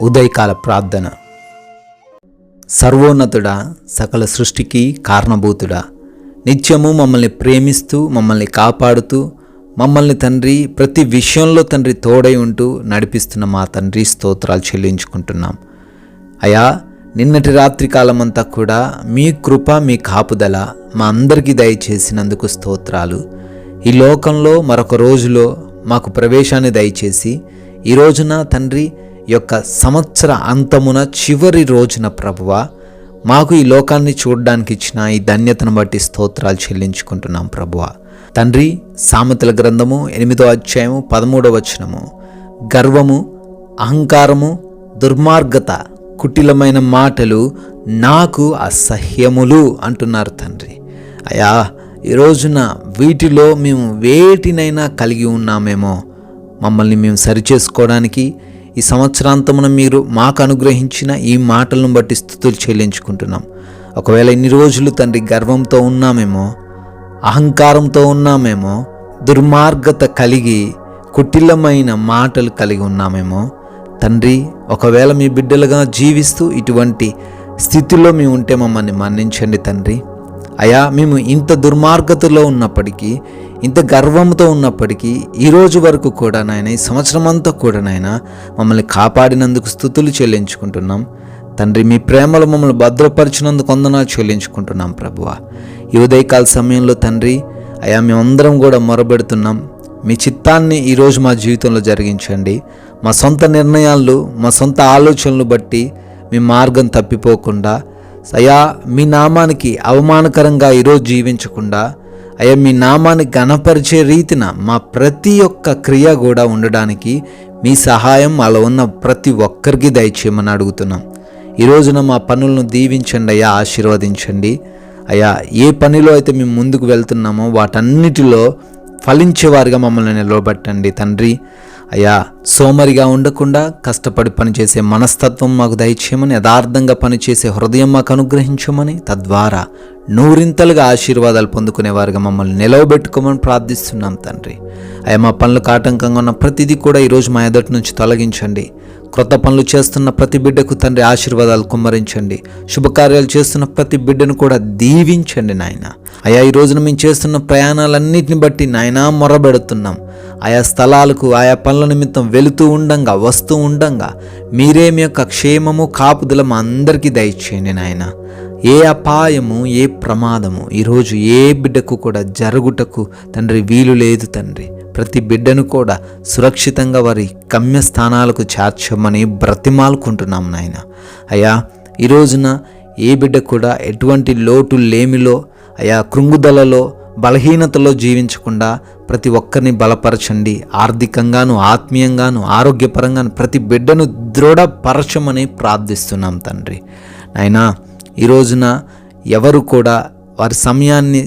ఉదయకాల ప్రార్థన. సర్వోన్నతుడా, సకల సృష్టికి కారణభూతుడా, నిత్యము మమ్మల్ని ప్రేమిస్తూ మమ్మల్ని కాపాడుతూ మమ్మల్ని తండ్రి ప్రతి విషయంలో తండ్రి తోడై ఉంటూ నడిపిస్తున్న మా తండ్రి స్తోత్రాలు చెల్లించుకుంటున్నాం. అయా, నిన్నటి రాత్రి కాలమంతా కూడా మీ కృప మీ కాపుదల మా అందరికీ దయచేసినందుకు స్తోత్రాలు. ఈ లోకంలో మరొక రోజులో మాకు ప్రవేశాన్ని దయచేసి ఈ రోజున తండ్రి యొక్క సంవత్సర అంతమున చివరి రోజున ప్రభువా మాకు ఈ లోకాన్ని చూడడానికి ఇచ్చిన ఈ ధన్యతను బట్టి స్తోత్రాలు చెల్లించుకుంటున్నాం ప్రభువా. తండ్రి, సామెతల గ్రంథము 8వ అధ్యాయము 13వ వచనము, గర్వము, అహంకారము, దుర్మార్గత, కుటిలమైన మాటలు నాకు అసహ్యములు అంటున్నారు తండ్రి. అయా, ఈ రోజున వీటిలో మేము వేటినైనా కలిగి ఉన్నామేమో మమ్మల్ని మేము సరిచేసుకోవడానికి ఈ సంవత్సరాంతమున మీరు మాకు అనుగ్రహించిన ఈ మాటలను బట్టి స్తుతులు చెల్లించుకుంటున్నాం. ఒకవేళ ఇన్ని రోజులు తండ్రి గర్వంతో ఉన్నామేమో, అహంకారంతో ఉన్నామేమో, దుర్మార్గత కలిగి కుటిలమైన మాటలు కలిగి ఉన్నామేమో తండ్రి, ఒకవేళ మీ బిడ్డలుగా జీవిస్తూ ఇటువంటి స్థితిలో మేము ఉంటే మమ్మల్ని మన్నించండి తండ్రి. అయా, మేము ఇంత దుర్మార్గతలో ఉన్నప్పటికీ, ఇంత గర్వంతో ఉన్నప్పటికీ ఈరోజు వరకు కూడా నాయన, ఈ సంవత్సరం అంతా కూడా నాయన మమ్మల్ని కాపాడినందుకు స్తుతులు చెల్లించుకుంటున్నాం తండ్రి. మీ ప్రేమలో మమ్మల్ని భద్రపరిచినందుకు వందనాలు చెల్లించుకుంటున్నాం ప్రభువా. ఈ ఉదయకాల సమయంలో తండ్రి, అయా మేమందరం కూడా మొరబెడుతున్నాం. మీ చిత్తాన్ని ఈరోజు మా జీవితంలో జరిగించండి. మా సొంత నిర్ణయాలు, మా సొంత ఆలోచనలు బట్టి మీ మార్గం తప్పిపోకుండా, అయా మీ నామానికి అవమానకరంగా ఈరోజు జీవించకుండా, అయ్యా మీ నామాన్ని ఘనపరిచే రీతిన మా ప్రతి ఒక్క క్రియ కూడా ఉండడానికి మీ సహాయం మాలో ఉన్న ప్రతి ఒక్కరికి దయచేయమని అడుగుతున్నాం. ఈ రోజున మా పనులను దీవించండి అయ్యా, ఆశీర్వదించండి అయ్యా. ఏ పనిలో అయితే మేము ముందుకు వెళ్తున్నామో వాటన్నిటిలో ఫలించేవారిగా మమ్మల్ని నిలవబెట్టండి తండ్రి. అయ్యా, సోమరిగా ఉండకుండా కష్టపడి పనిచేసే మనస్తత్వం మాకు దయచేయమని, యథార్థంగా పనిచేసే హృదయం మాకు అనుగ్రహించమని, తద్వారా నూరింతలుగా ఆశీర్వాదాలు పొందుకునేవారుగా మమ్మల్ని నిలవబెట్టుకోమని ప్రార్థిస్తున్నాం తండ్రి. అయ్యా, మా పనులకు ఆటంకంగా ఉన్న ప్రతిదీ కూడా ఈరోజు మా ఎదుటి నుంచి తొలగించండి. క్రొత్త పనులు చేస్తున్న ప్రతి బిడ్డకు తండ్రి ఆశీర్వాదాలు కుమ్మరించండి. శుభకార్యాలు చేస్తున్న ప్రతి బిడ్డను కూడా దీవించండి నాయన. అయా, ఈ రోజున మేము చేస్తున్న ప్రయాణాలన్నింటిని బట్టి నాయన మొరబెడుతున్నాం. ఆయా స్థలాలకు ఆయా పనుల నిమిత్తం వెళుతూ ఉండంగా, వస్తూ ఉండంగా మీరే మీ యొక్క క్షేమము కాపుదల మా అందరికీ దయచేయండి నాయన. ఏ అపాయము, ఏ ప్రమాదము ఈరోజు ఏ బిడ్డకు కూడా జరుగుటకు తండ్రి వీలు లేదు తండ్రి. ప్రతి బిడ్డను కూడా సురక్షితంగా వారి గమ్యస్థానాలకు చేర్చమని బ్రతిమాలుకుంటున్నాం నాయన. అయ్యా, ఈ రోజున ఏ బిడ్డ కూడా ఎటువంటి లోటు లేమిలో, అయా కృంగుదలలో, బలహీనతలో జీవించకుండా ప్రతి ఒక్కరిని బలపరచండి. ఆర్థికంగాను, ఆత్మీయంగాను, ఆరోగ్యపరంగాను ప్రతి బిడ్డను దృఢపరచమని ప్రార్థిస్తున్నాం తండ్రి. నాయనా, ఈ రోజున ఎవరు కూడా వారి సమయాన్ని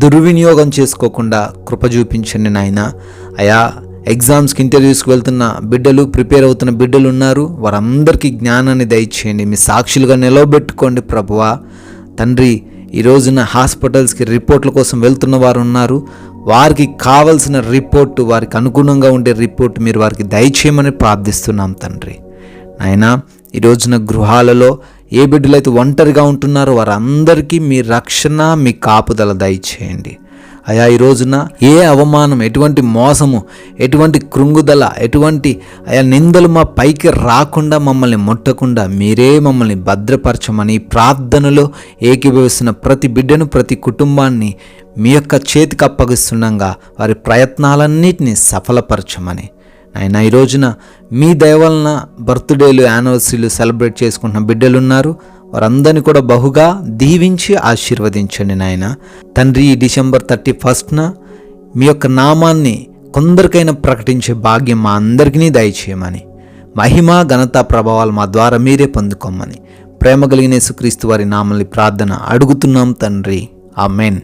దుర్వినియోగం చేసుకోకుండా కృప చూపించండి నాయన. అయా, ఎగ్జామ్స్కి, ఇంటర్వ్యూస్కి వెళ్తున్న బిడ్డలు, ప్రిపేర్ అవుతున్న బిడ్డలు ఉన్నారు. వారందరికీ జ్ఞానాన్ని దయచేయండి. మీ సాక్షులుగా నిలవబెట్టుకోండి ప్రభువా. తండ్రి, ఈ రోజున హాస్పిటల్స్కి రిపోర్ట్ల కోసం వెళ్తున్న వారు ఉన్నారు. వారికి కావలసిన రిపోర్టు, వారికి అనుగుణంగా ఉండే రిపోర్టు మీరు వారికి దయచేయమని ప్రార్థిస్తున్నాం తండ్రి. నాయనా, ఈ రోజున గృహాలలో ఏ బిడ్డలైతే ఒంటరిగా ఉంటున్నారో వారందరికీ మీ రక్షణ, మీ కాపుదల దయచేయండి. అయా, ఈ రోజున ఏ అవమానం, ఎటువంటి మోసము, ఎటువంటి కృంగుదల, ఎటువంటి అయా నిందలు మా పైకి రాకుండా, మమ్మల్ని ముట్టకుండా మీరే మమ్మల్ని భద్రపరచమని ప్రార్థనలో ఏకీభవిస్తున్న ప్రతి బిడ్డను, ప్రతి కుటుంబాన్ని మీ యొక్క చేతికి అప్పగిస్తుండగా వారి ప్రయత్నాలన్నిటినీ సఫలపరచమని ఆయన. ఈ రోజున మీ దయ వలన బర్త్డేలు, యానివర్సరీలు సెలబ్రేట్ చేసుకుంటున్న బిడ్డలు ఉన్నారు. వారందరినీ కూడా బహుగా దీవించి ఆశీర్వదించండి నాయన. తండ్రి, ఈ December 31న మీ యొక్క నామాన్ని కొందరికైనా ప్రకటించే భాగ్యం మా అందరికీ దయచేయమని, మహిమ, ఘనత, ప్రభావాలు మా ద్వారా మీరే పొందుకోమని ప్రేమ కలిగిన యేసుక్రీస్తు వారి నామములో ప్రార్థన అడుగుతున్నాం తండ్రి. ఆమేన్.